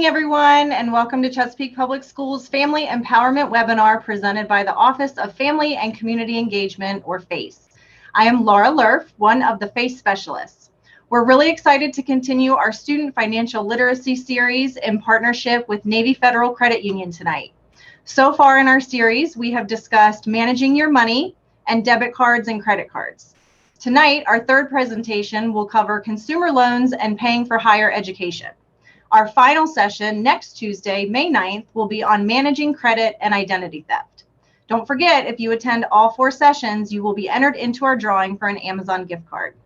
evening, everyone, and welcome to Chesapeake Public Schools Family Empowerment Webinar presented by the Office of Family and Community Engagement, or FACE. I am Laura Lerf, one of the FACE specialists. We're really excited to continue our student financial literacy series in partnership with Navy Federal Credit Union tonight. So far in our series, we have discussed managing your money and debit cards and credit cards. Tonight, our third presentation will cover consumer loans and paying for higher education. Our final session next Tuesday, May 9th, will be on managing credit and identity theft. Don't forget, if you attend all 4 sessions, you will be entered into our drawing for an Amazon gift card.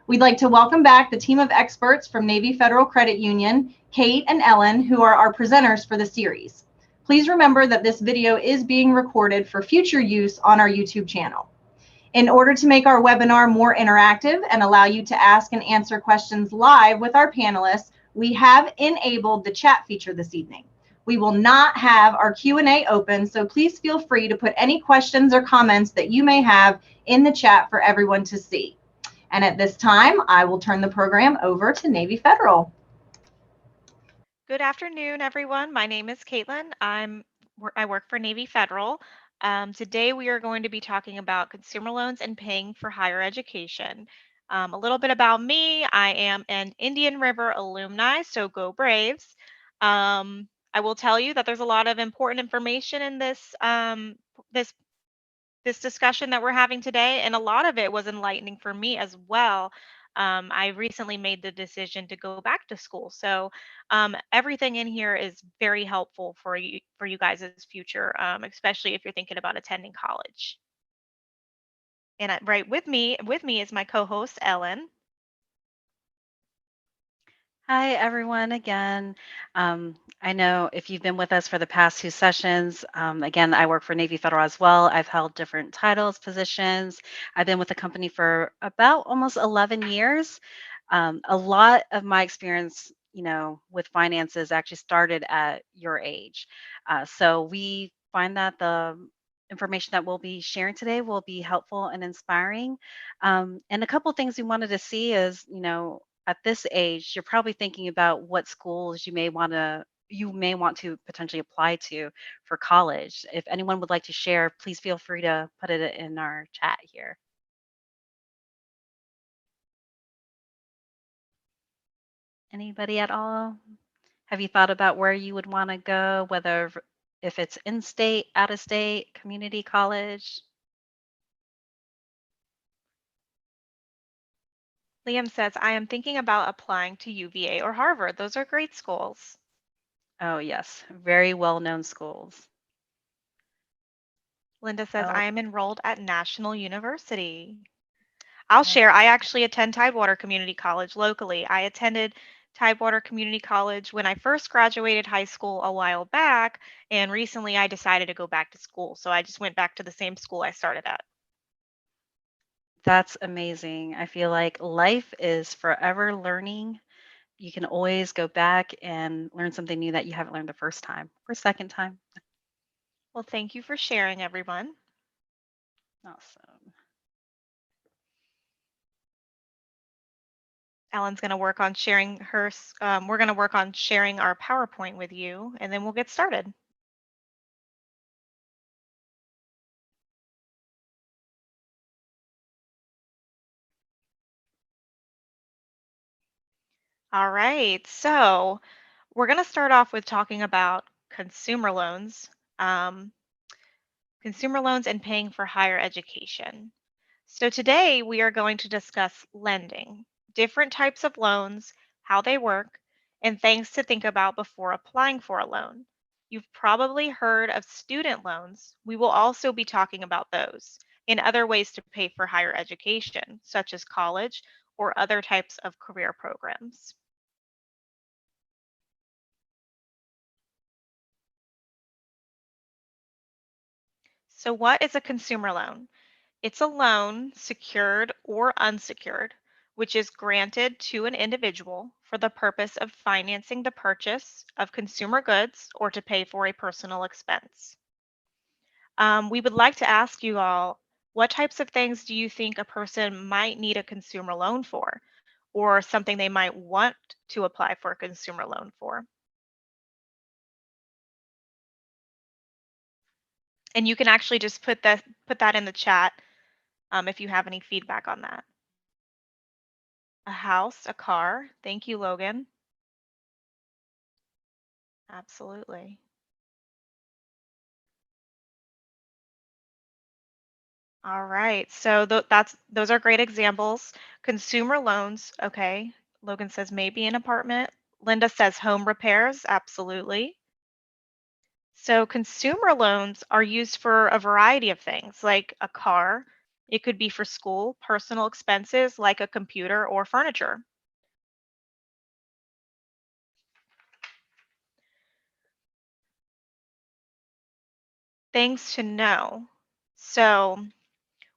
We'd like to welcome back the team of experts from Navy Federal Credit Union, Kate and Ellen, who are our presenters for the series. Please remember that this video is being recorded for future use on our YouTube channel. In order to make our webinar more interactive and allow you to ask and answer questions live with our panelists, we have enabled the chat feature this evening. We will not have our Q&A open, so please feel free to put any questions or comments that you may have in the chat for everyone to see. And at this time, I will turn the program over to Navy Federal. Good afternoon, everyone. My name is Caitlin. I work for Navy Federal. Today we are going to be talking about consumer loans and paying for higher education. A little bit about me. I am an Indian River alumni, so go Braves. I will tell you that there's a lot of important information in this discussion that we're having today, and a lot of it was enlightening for me as well. I recently made the decision to go back to school, so everything in here is very helpful for you guys' future, especially if you're thinking about attending college. And right with me is my co-host Ellen. Hi, everyone, again. I know if you've been with us for the past 2 sessions, again, I work for Navy Federal as well. I've held different titles, positions. I've been with the company for about almost 11 years. A lot of my experience, with finances actually started at your age. So we find that the information that we'll be sharing today will be helpful and inspiring. And a couple things we wanted to see is, at this age, you're probably thinking about what schools you may want to potentially apply to for college. If anyone would like to share, please feel free to put it in our chat here. Anybody at all? Have you thought about where you would want to go, whether if it's in-state, out-of-state, community college? Liam says, I am thinking about applying to UVA or Harvard. Those are great schools. Oh, yes, very well-known schools. Linda says, Oh, I am enrolled at National University. I'll share. I actually attend Tidewater Community College locally. I attended Tidewater Community College when I first graduated high school a while back, and recently I decided to go back to school. So I just went back to the same school I started at. that's amazing. I feel like life is forever learning. You can always go back and learn something new that you haven't learned the first time or second time. Well, thank you for sharing, everyone. Awesome. Ellen's going to work on sharing we're going to work on sharing our PowerPoint with you, and then we'll get started. All right, so we're going to start off with talking about consumer loans, consumer loans and paying for higher education. So today we are going to discuss lending, different types of loans, how they work, and things to think about before applying for a loan. You've probably heard of student loans. We will also be talking about those and other ways to pay for higher education, such as college or other types of career programs. So what is a consumer loan? It's a loan, secured or unsecured, which is granted to an individual for the purpose of financing the purchase of consumer goods or to pay for a personal expense. We would like to ask you all, what types of things do you think a person might need a consumer loan for, or something they might want to apply for a consumer loan for? And you can actually just put that in the chat if you have any feedback on that. A house, a car. Thank you, Logan. Absolutely. All right. So those are great examples. Consumer loans, okay. Logan says maybe an apartment. Linda says home repairs, absolutely. So consumer loans are used for a variety of things, like a car. It could be for school, personal expenses like a computer or furniture. Things to know. So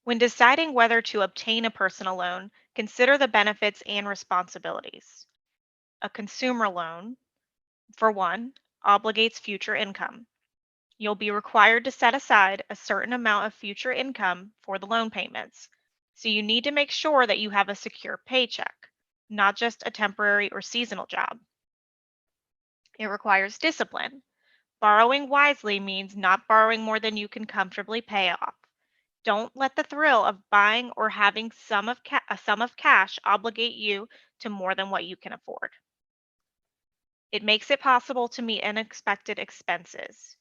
when deciding whether to obtain a personal loan, consider the benefits and responsibilities. A consumer loan, for one, obligates future income. You'll be required to set aside a certain amount of future income for the loan payments. So you need to make sure that you have a secure paycheck, not just a temporary or seasonal job. It requires discipline. Borrowing wisely means not borrowing more than you can comfortably pay off. Don't let the thrill of buying or having a sum of cash obligate you to more than what you can afford. It makes it possible to meet unexpected expenses.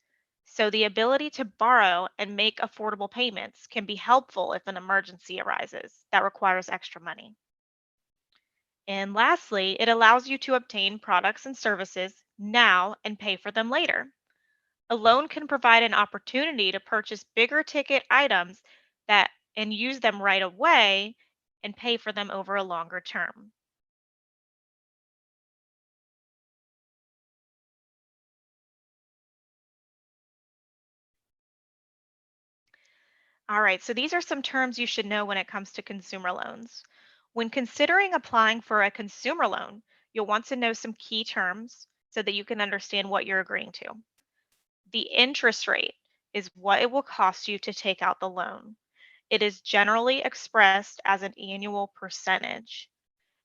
So the ability to borrow and make affordable payments can be helpful if an emergency arises that requires extra money. And lastly, it allows you to obtain products and services now and pay for them later. A loan can provide an opportunity to purchase bigger ticket items that and use them right away and pay for them over a longer term. All right, so these are some terms you should know when it comes to consumer loans. When considering applying for a consumer loan, you'll want to know some key terms so that you can understand what you're agreeing to. The interest rate is what it will cost you to take out the loan. It is generally expressed as an annual percentage.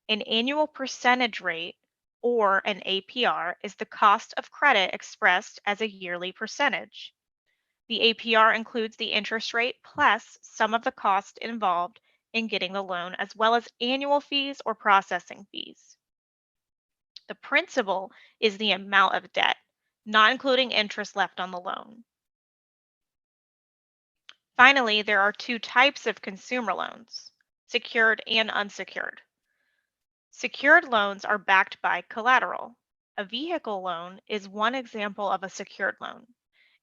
An annual percentage rate, or an APR, is the cost of credit expressed as a yearly percentage. The APR includes the interest rate plus some of the cost involved in getting the loan, as well as annual fees or processing fees. The principal is the amount of debt, not including interest left on the loan. Finally, there are two types of consumer loans, secured and unsecured. Secured loans are backed by collateral. A vehicle loan is one example of a secured loan.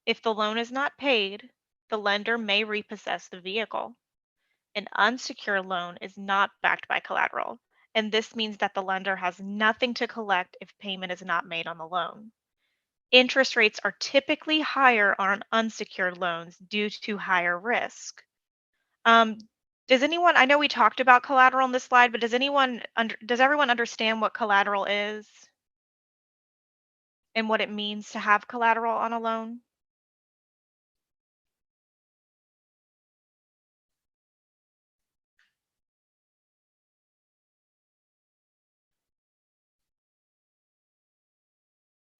If the loan is not paid, the lender may repossess the vehicle. An unsecured loan is not backed by collateral, and this means that the lender has nothing to collect if payment is not made on the loan. Interest rates are typically higher on unsecured loans due to higher risk. Um, does anyone, I know we talked about collateral on this slide, but does everyone understand what collateral is and what it means to have collateral on a loan?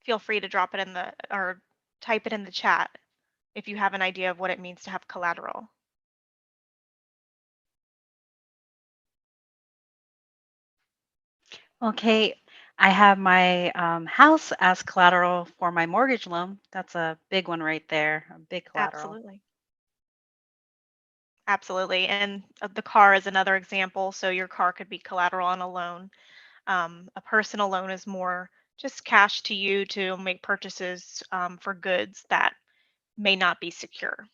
Feel free to drop it in the, or type it in the chat if you have an idea of what it means to have collateral. Okay, I have my house as collateral for my mortgage loan. That's a big one right there, a big collateral. Absolutely. Absolutely. And the car is another example. So your car could be collateral on a loan. A personal loan is more just cash to you to make purchases for goods that may not be secure.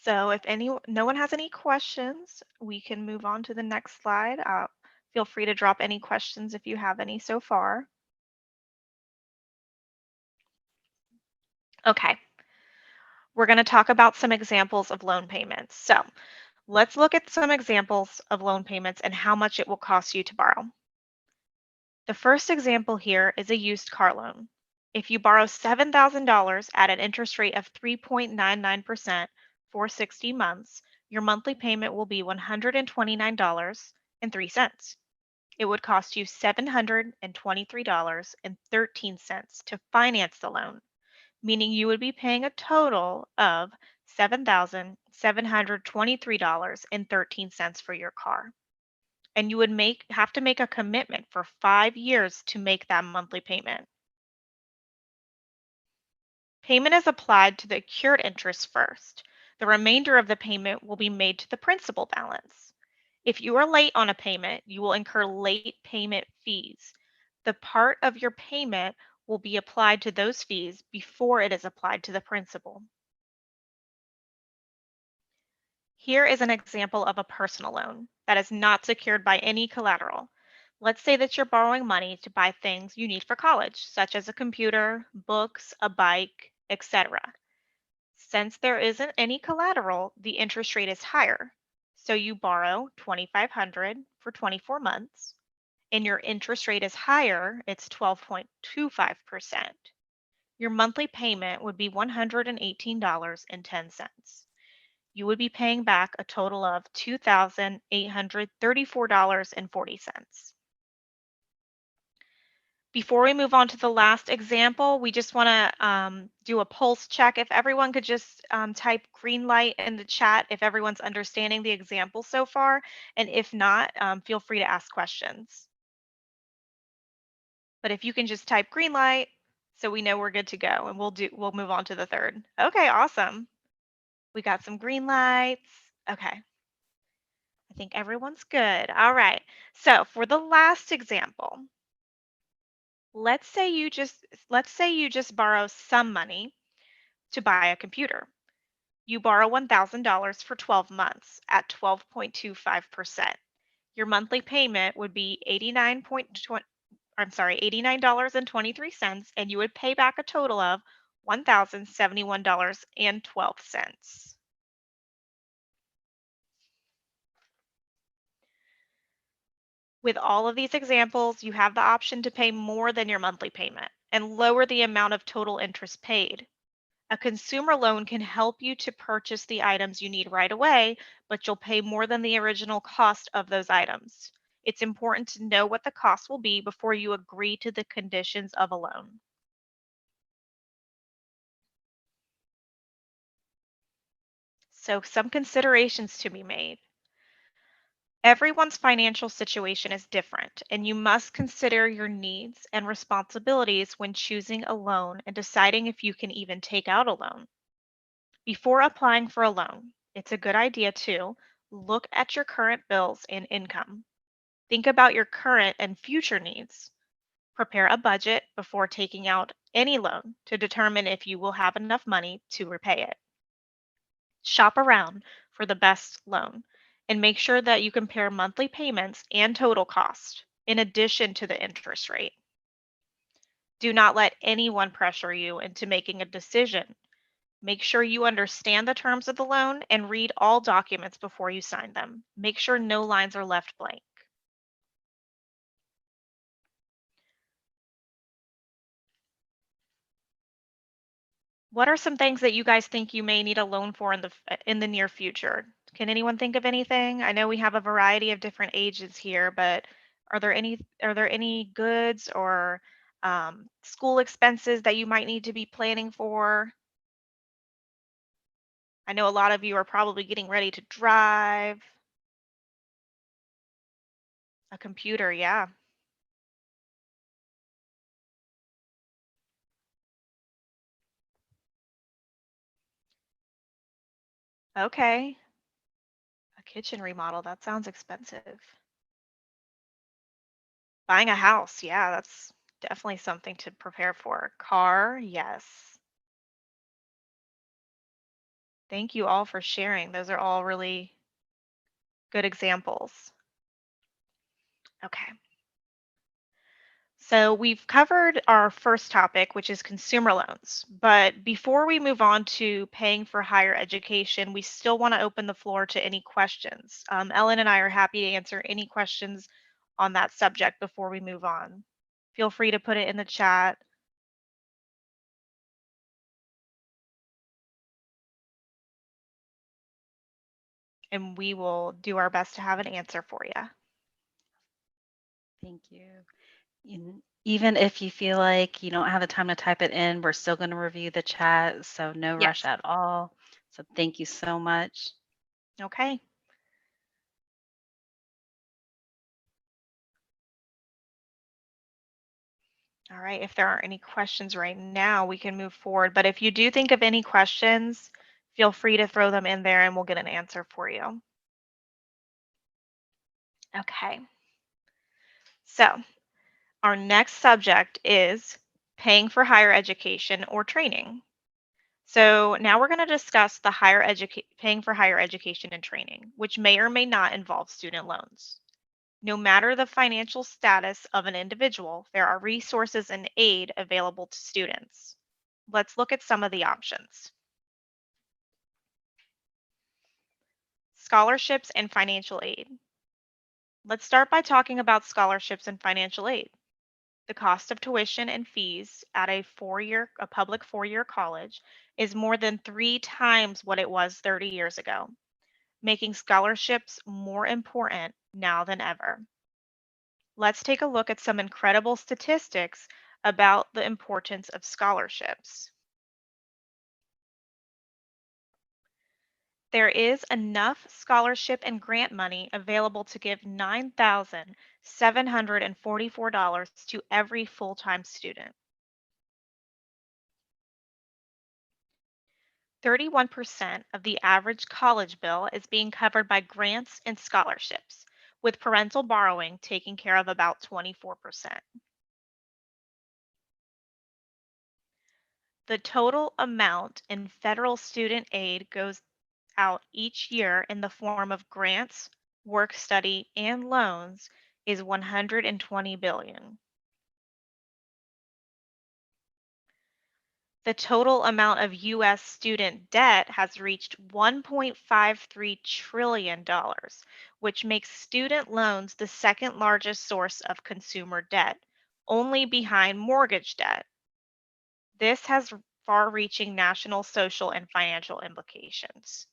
So if no one has any questions, we can move on to the next slide. Feel free to drop any questions if you have any so far. Okay, we're going to talk about some examples of loan payments. So let's look at some examples of loan payments and how much it will cost you to borrow. The first example here is a used car loan. If you borrow $7,000 at an interest rate of 3.99% for 60 months, your monthly payment will be $129.03. It would cost you $723.13 to finance the loan, meaning you would be paying a total of $7,723.13 for your car. And you would have to make a commitment for 5 years to make that monthly payment. Payment is applied to the accrued interest first. The remainder of the payment will be made to the principal balance. If you are late on a payment, you will incur late payment fees. The part of your payment will be applied to those fees before it is applied to the principal. Here is an example of a personal loan that is not secured by any collateral. Let's say that you're borrowing money to buy things you need for college, such as a computer, books, a bike, etc. Since there isn't any collateral, the interest rate is higher. So you borrow $2,500 for 24 months, and your interest rate is higher, it's 12.25%. Your monthly payment would be $118.10. You would be paying back a total of $2,834.40. Before we move on to the last example, we just want to do a pulse check. If everyone could just type green light in the chat if everyone's understanding the example so far, and if not, feel free to ask questions. But if you can just type green light, so we know we're good to go, and we'll move on to the third. Okay, awesome. We got some green lights. Okay. I think everyone's good. All right. So for the last example, let's say you just borrow some money to buy a computer. You borrow $1,000 for 12 months at 12.25%. Your monthly payment would be $89.23, and you would pay back a total of $1,071.12. With all of these examples, you have the option to pay more than your monthly payment and lower the amount of total interest paid. A consumer loan can help you to purchase the items you need right away, but you'll pay more than the original cost of those items. It's important to know what the cost will be before you agree to the conditions of a loan. So some considerations to be made. Everyone's financial situation is different, and you must consider your needs and responsibilities when choosing a loan and deciding if you can even take out a loan. Before applying for a loan, it's a good idea to look at your current bills and income. Think about your current and future needs. Prepare a budget before taking out any loan to determine if you will have enough money to repay it. Shop around for the best loan and make sure that you compare monthly payments and total cost in addition to the interest rate. Do not let anyone pressure you into making a decision. Make sure you understand the terms of the loan and read all documents before you sign them. Make sure no lines are left blank. What are some things that you guys think you may need a loan for in the near future? Can anyone think of anything? I know we have a variety of different ages here, but are there any goods or school expenses that you might need to be planning for? I know a lot of you are probably getting ready to drive a computer. Yeah. Okay. A kitchen remodel. That sounds expensive. Buying a house. Yeah, that's definitely something to prepare for. Car. Yes. Thank you all for sharing. Those are all really good examples. Okay. So we've covered our first topic, which is consumer loans. But before we move on to paying for higher education, we still want to open the floor to any questions. Ellen and I are happy to answer any questions on that subject before we move on. Feel free to put it in the chat. And we will do our best to have an answer for you. Thank you. Even if you feel like you don't have the time to type it in, we're still going to review the chat, so no rush Yes. at all. So thank you so much. Okay. All right. If there aren't any questions right now, we can move forward. But if you do think of any questions, feel free to throw them in there and we'll get an answer for you. Okay. So our next subject is paying for higher education or training. So now we're going to discuss the paying for higher education and training, which may or may not involve student loans. No matter the financial status of an individual, there are resources and aid available to students. Let's look at some of the options. Scholarships and financial aid. Let's start by talking about scholarships and financial aid. The cost of tuition and fees at a public four-year college is more than 3 times what it was 30 years ago, making scholarships more important now than ever. Let's take a look at some incredible statistics about the importance of scholarships. There is enough scholarship and grant money available to give $9,744 to every full-time student. 31% of the average college bill is being covered by grants and scholarships, with parental borrowing taking care of about 24%. The total amount in federal student aid goes out each year in the form of grants, work study, and loans is 120 billion. The total amount of US student debt has reached $1.53 trillion, which makes student loans the second largest source of consumer debt, only behind mortgage debt. This has far reaching national, social, and financial implications.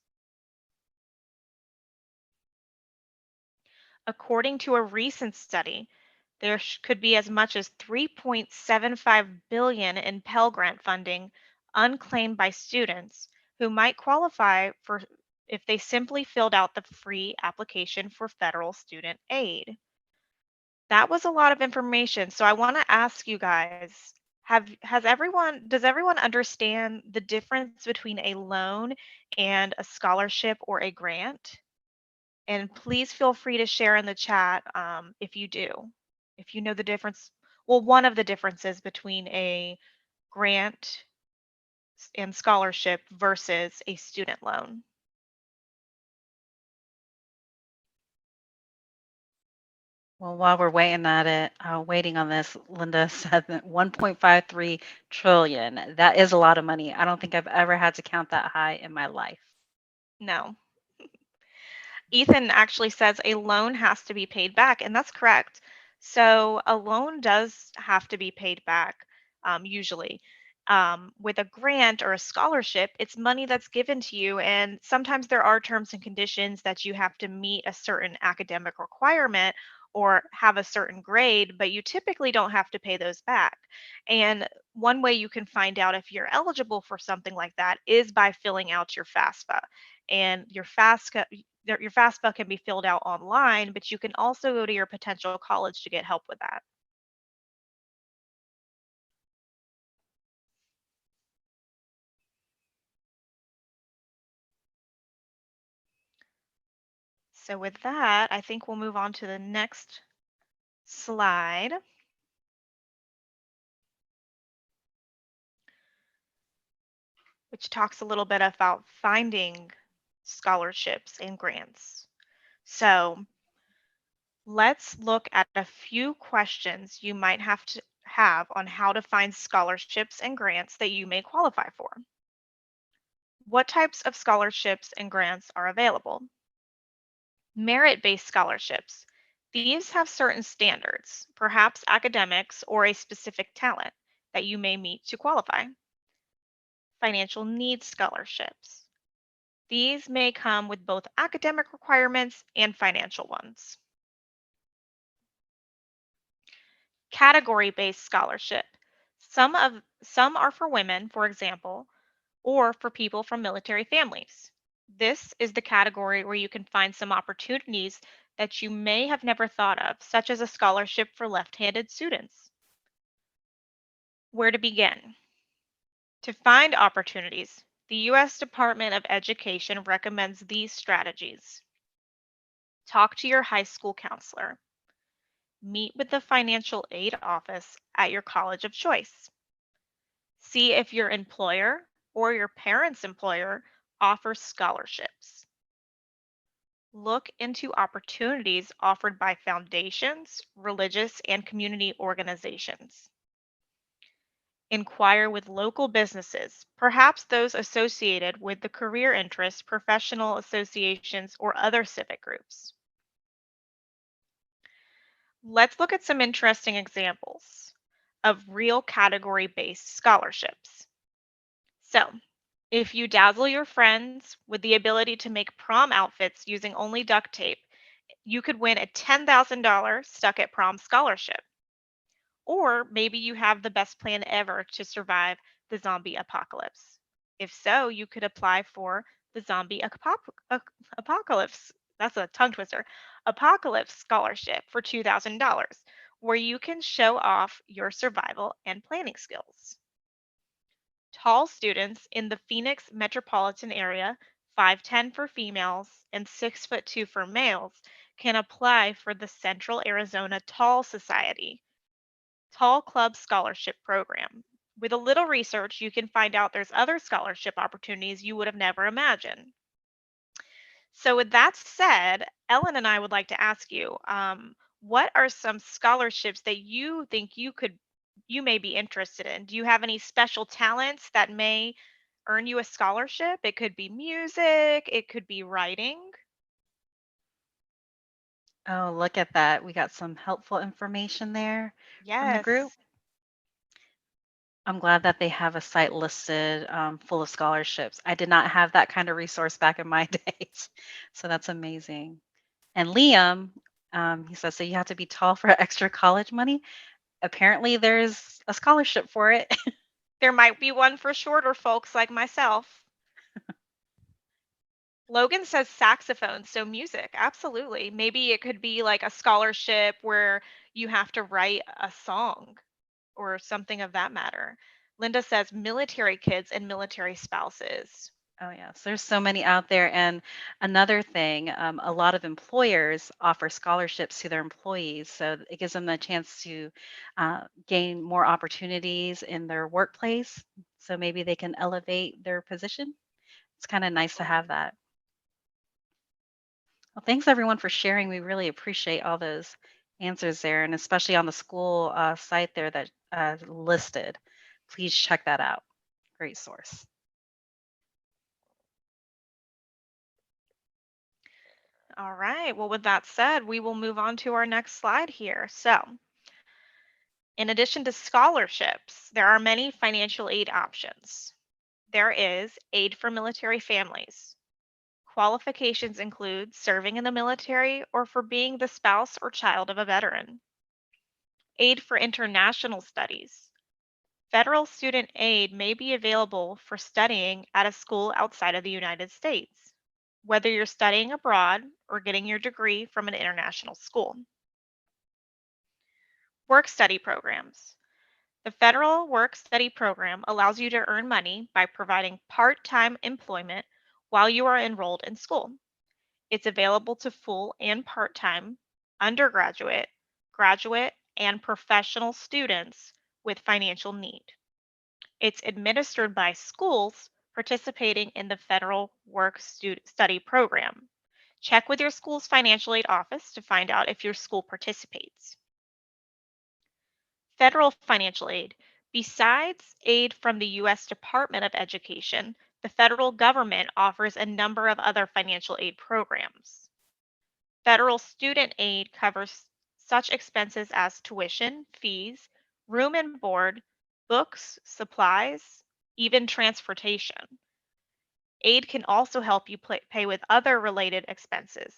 According to a recent study, there could be as much as 3.75 billion in Pell Grant funding unclaimed by students who might qualify for if they simply filled out the free application for federal student aid. That was a lot of information, so I want to ask you guys, does everyone understand the difference between a loan and a scholarship or a grant? And please feel free to share in the chat if you do. If you know the difference, well, one of the differences between a grant and scholarship versus a student loan. Well, while we're waiting on this, Linda said that 1.53 trillion. That is a lot of money. I don't think I've ever had to count that high in my life. No. Ethan actually says a loan has to be paid back, and that's correct. So a loan does have to be paid back usually. With a grant or a scholarship, it's money that's given to you, and sometimes there are terms and conditions that you have to meet a certain academic requirement or have a certain grade, but you typically don't have to pay those back. And one way you can find out if you're eligible for something like that is by filling out your FAFSA. And your FAFSA can be filled out online, but you can also go to your potential college to get help with that. So with that, I think we'll move on to the next slide, which talks a little bit about finding scholarships and grants. So let's look at a few questions you might have to have on how to find scholarships and grants that you may qualify for. What types of scholarships and grants are available? Merit-based scholarships. These have certain standards, perhaps academics or a specific talent that you may meet to qualify. Financial needs scholarships. These may come with both academic requirements and financial ones. Category-based scholarship. Some are for women, for example, or for people from military families. This is the category where you can find some opportunities that you may have never thought of, such as a scholarship for left-handed students. Where to begin? To find opportunities, the U.S. Department of Education recommends these strategies. Talk to your high school counselor. Meet with the financial aid office at your college of choice. See if your employer or your parent's employer offers scholarships. Look into opportunities offered by foundations, religious, and community organizations. Inquire with local businesses, perhaps those associated with the career interests, professional associations, or other civic groups. Let's look at some interesting examples of real category-based scholarships. So, if you dazzle your friends with the ability to make prom outfits using only duct tape, you could win a $10,000 Stuck at Prom scholarship. Or maybe you have the best plan ever to survive the zombie apocalypse. If so, you could apply for the apocalypse. That's a tongue twister. Apocalypse scholarship for $2,000, where you can show off your survival and planning skills. Tall students in the Phoenix metropolitan area, 5'10" for females and 6'2" for males, can apply for the Central Arizona Tall Society Tall Club Scholarship Program. With a little research, you can find out there's other scholarship opportunities you would have never imagined. So, with that said, Ellen and I would like to ask you, what are some scholarships that you think you may be interested in? Do you have any special talents that may earn you a scholarship? It could be music, it could be writing. Oh, look at that. We got some helpful information there from the group. Yes. I'm glad that they have a site listed full of scholarships. I did not have that kind of resource back in my days. So that's amazing. And Liam, he says, so you have to be tall for extra college money. Apparently, there's a scholarship for it. There might be one for shorter folks like myself. Logan says saxophone, so music, absolutely. Maybe it could be like a scholarship where you have to write a song or something of that matter. Linda says military kids and military spouses. Oh, yes. There's so many out there. And another thing, a lot of employers offer scholarships to their employees. So it gives them a chance to gain more opportunities in their workplace. So maybe they can elevate their position. It's kind of nice to have that. Well, thanks everyone for sharing. We really appreciate all those answers there, and especially on the school site there that listed. Please check that out. Great source. All right, well, with that said, we will move on to our next slide here. So, in addition to scholarships, there are many financial aid options. There is aid for military families. Qualifications include serving in the military or for being the spouse or child of a veteran. Aid for international studies. Federal student aid may be available for studying at a school outside of the United States, whether you're studying abroad or getting your degree from an international school. Work study programs. The Federal Work Study Program allows you to earn money by providing part-time employment while you are enrolled in school. It's available to full and part-time, undergraduate, graduate, and professional students with financial need. It's administered by schools participating in the Federal Work Study Program. Check with your school's financial aid office to find out if your school participates. Federal financial aid. Besides aid from the U.S. Department of Education, the federal government offers a number of other financial aid programs. Federal student aid covers such expenses as tuition, fees, room and board, books, supplies, even transportation. Aid can also help you pay with other related expenses,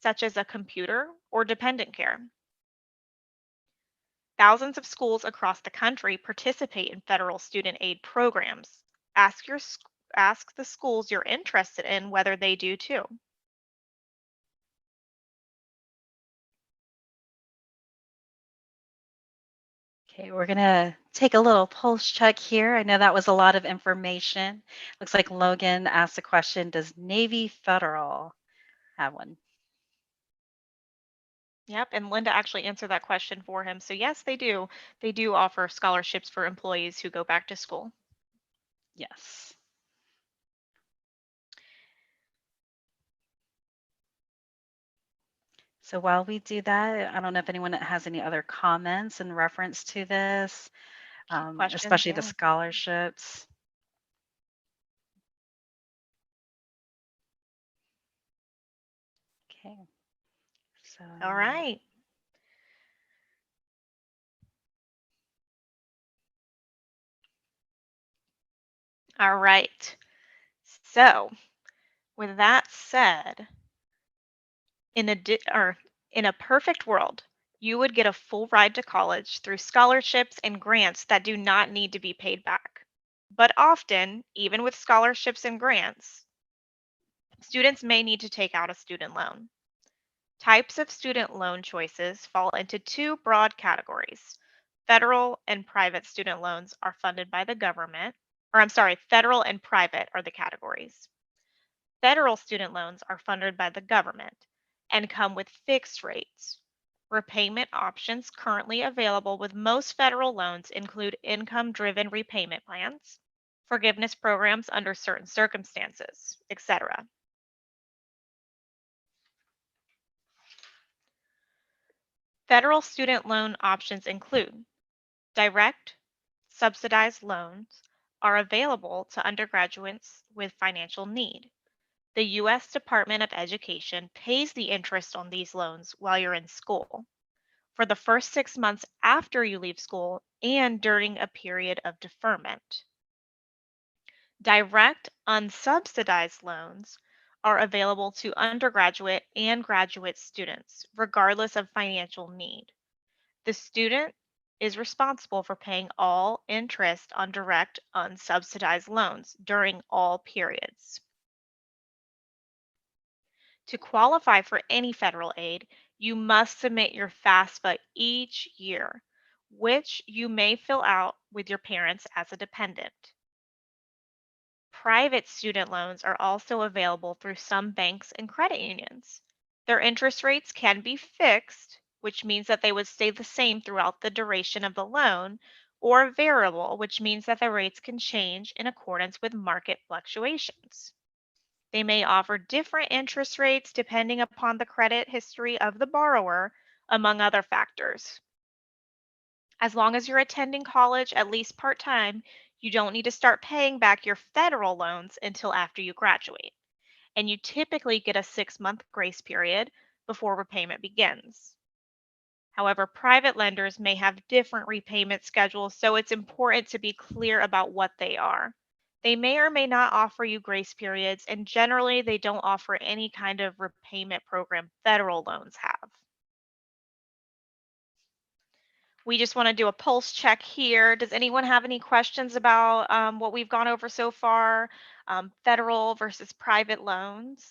such as a computer or dependent care. Thousands of schools across the country participate in federal student aid programs. Ask the schools you're interested in whether they do too. Okay, we're gonna take a little pulse check here. I know that was a lot of information. Looks like Logan asked a question, does Navy Federal have one? Yep, and Linda actually answered that question for him. So yes, they do. They do offer scholarships for employees who go back to school. Yes. So while we do that, I don't know if anyone has any other comments in reference to this, Questions, especially the yeah. scholarships. Okay. So All right. All right. So, with that said, in a perfect world, you would get a full ride to college through scholarships and grants that do not need to be paid back. But often, even with scholarships and grants, students may need to take out a student loan. Types of student loan choices fall into two broad categories. Federal and private student loans are funded by the government, or I'm sorry, federal and private are the categories. Federal student loans are funded by the government and come with fixed rates. Repayment options currently available with most federal loans include income driven repayment plans, forgiveness programs under certain circumstances, etc. Federal student loan options include direct, subsidized loans are available to undergraduates with financial need. The U.S. Department of Education pays the interest on these loans while you're in school for the first 6 months after you leave school and during a period of deferment. Direct, unsubsidized loans are available to undergraduate and graduate students, regardless of financial need. The student is responsible for paying all interest on direct, unsubsidized loans during all periods. To qualify for any federal aid, you must submit your FAFSA each year, which you may fill out with your parents as a dependent. Private student loans are also available through some banks and credit unions. Their interest rates can be fixed, which means that they would stay the same throughout the duration of the loan, or variable, which means that the rates can change in accordance with market fluctuations. They may offer different interest rates depending upon the credit history of the borrower, among other factors. As long as you're attending college at least part time, you don't need to start paying back your federal loans until after you graduate. And you typically get a 6 month grace period before repayment begins. However, private lenders may have different repayment schedules, so it's important to be clear about what they are. They may or may not offer you grace periods, and generally, they don't offer any kind of repayment program federal loans have. We just want to do a pulse check here. Does anyone have any questions about what we've gone over so far, federal versus private loans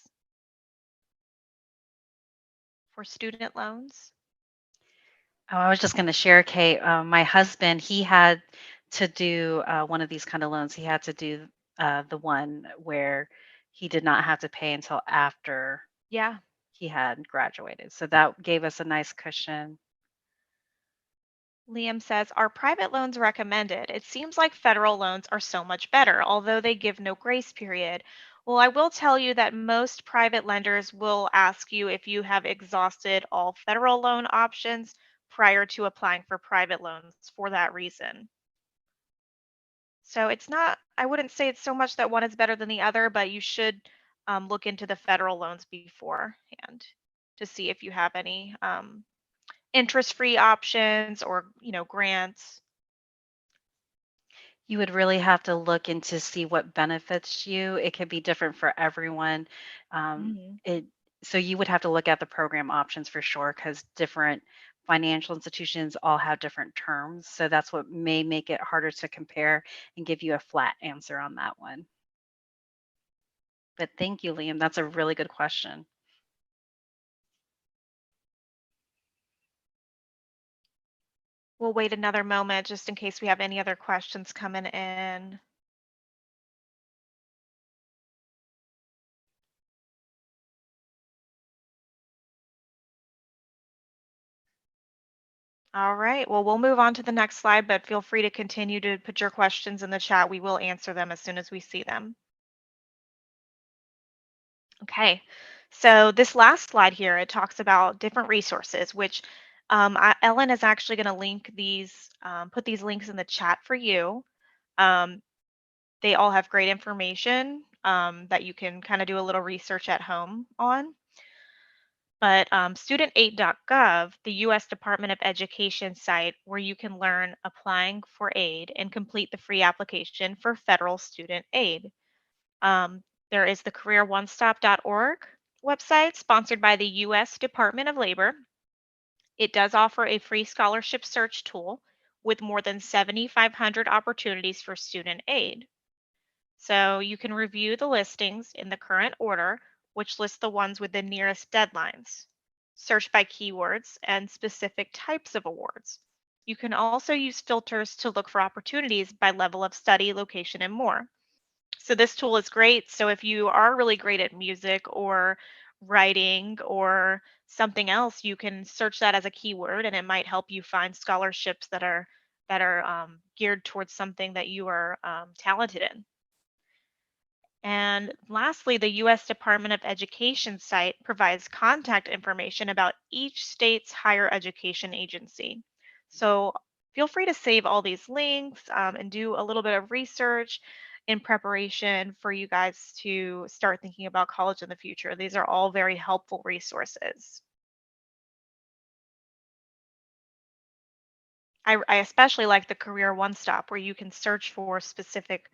for student loans? Oh, I was just going to share, Kate. My husband, he had to do one of these kind of loans. He had to do the one where he did not have to pay until after Yeah. he had graduated. So that gave us a nice cushion. Liam says, are private loans recommended? It seems like federal loans are so much better, although they give no grace period. Well, I will tell you that most private lenders will ask you if you have exhausted all federal loan options prior to applying for private loans for that reason. So it's not, I wouldn't say it's so much that one is better than the other, but you should look into the federal loans beforehand to see if you have any interest-free options or, grants. You would really have to look into see what benefits you. It could be different for everyone. Um, Mhm. it so you would have to look at the program options for sure because different financial institutions all have different terms. So that's what may make it harder to compare and give you a flat answer on that one. But thank you, Liam. That's a really good question. We'll wait another moment just in case we have any other questions coming in. All right, well, we'll move on to the next slide, but feel free to continue to put your questions in the chat. We will answer them as soon as we see them. Okay, so this last slide here, it talks about different resources, which Ellen is actually going to link these, put these links in the chat for you. They all have great information that you can kind of do a little research at home on. But studentaid.gov, the U.S. Department of Education site where you can learn applying for aid and complete the free application for federal student aid. There is the careeronestop.org website sponsored by the U.S. Department of Labor. It does offer a free scholarship search tool with more than 7,500 opportunities for student aid. So you can review the listings in the current order, which lists the ones with the nearest deadlines. Search by keywords and specific types of awards. You can also use filters to look for opportunities by level of study, location, and more. So this tool is great. So if you are really great at music or writing or something else, you can search that as a keyword, and it might help you find scholarships that are geared towards something that you are talented in. And lastly, the U.S. Department of Education site provides contact information about each state's higher education agency. So feel free to save all these links and do a little bit of research in preparation for you guys to start thinking about college in the future. These are all very helpful resources. I especially like the Career One Stop, where you can search for specific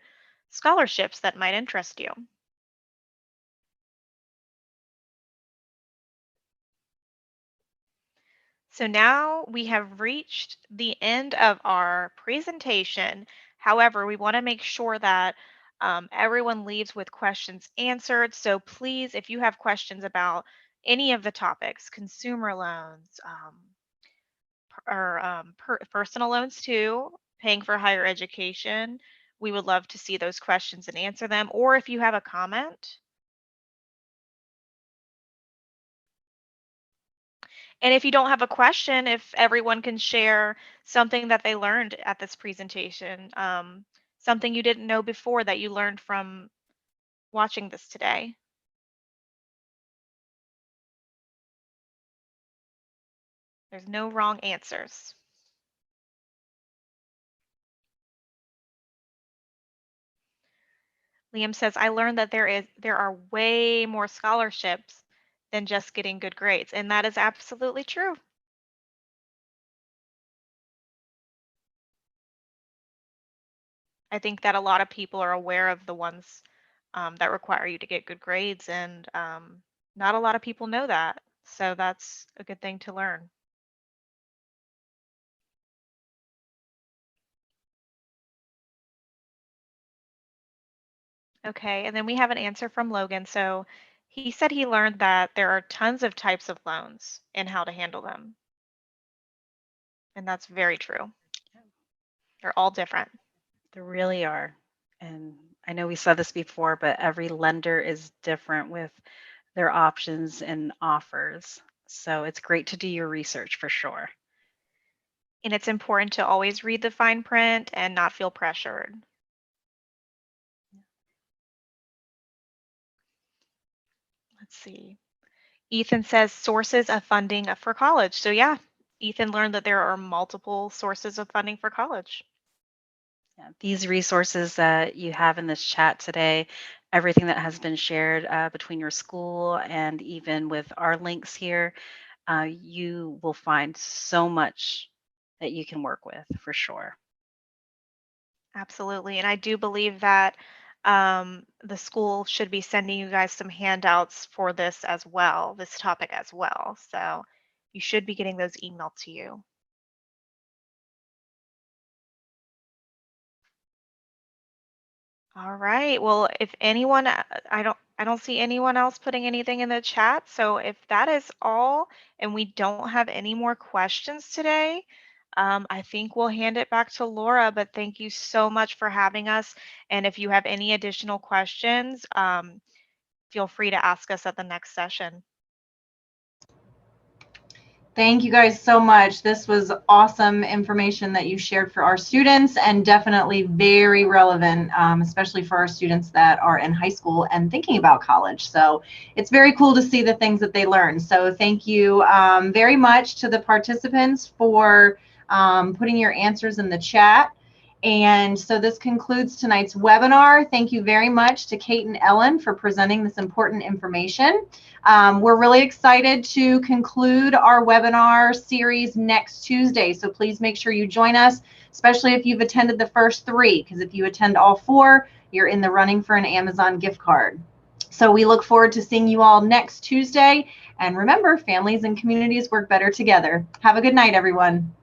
scholarships that might interest you. So now we have reached the end of our presentation. However, we want to make sure that everyone leaves with questions answered. So please, if you have questions about any of the topics, consumer loans, personal loans too, paying for higher education, we would love to see those questions and answer them. Or if you have a comment, and if you don't have a question, if everyone can share something that they learned at this presentation, something you didn't know before that you learned from watching this today. There's no wrong answers. Liam says, I learned that there are way more scholarships than just getting good grades, and that is absolutely true. I think that a lot of people are aware of the ones that require you to get good grades, and not a lot of people know that. So that's a good thing to learn. Okay, and then we have an answer from Logan. So he said he learned that there are tons of types of loans and how to handle them. And that's very true. They're all different. There really are. And I know we said this before, but every lender is different with their options and offers. So it's great to do your research for sure. And it's important to always read the fine print and not feel pressured. Let's see. Ethan says sources of funding for college. So yeah, Ethan learned that there are multiple sources of funding for college. Yeah, these resources that you have in this chat today, everything that has been shared between your school and even with our links here, you will find so much that you can work with for sure. Absolutely. And I do believe that the school should be sending you guys some handouts for this as well, this topic as well. So You should be getting those emailed to you. All right. Well, if anyone, I don't see anyone else putting anything in the chat. So if that is all, and we don't have any more questions today, I think we'll hand it back to Laura. But thank you so much for having us. And if you have any additional questions, feel free to ask us at the next session. Thank you guys so much. This was awesome information that you shared for our students, and definitely very relevant, especially for our students that are in high school and thinking about college. So it's very cool to see the things that they learn. So thank you very much to the participants for putting your answers in the chat. And so this concludes tonight's webinar. Thank you very much to Kate and Ellen for presenting this important information. We're really excited to conclude our webinar series next Tuesday. So please make sure you join us, especially if you've attended the first 3, because if you attend all 4, you're in the running for an Amazon gift card. So we look forward to seeing you all next Tuesday. And remember, families and communities work better together. Have a good night, everyone.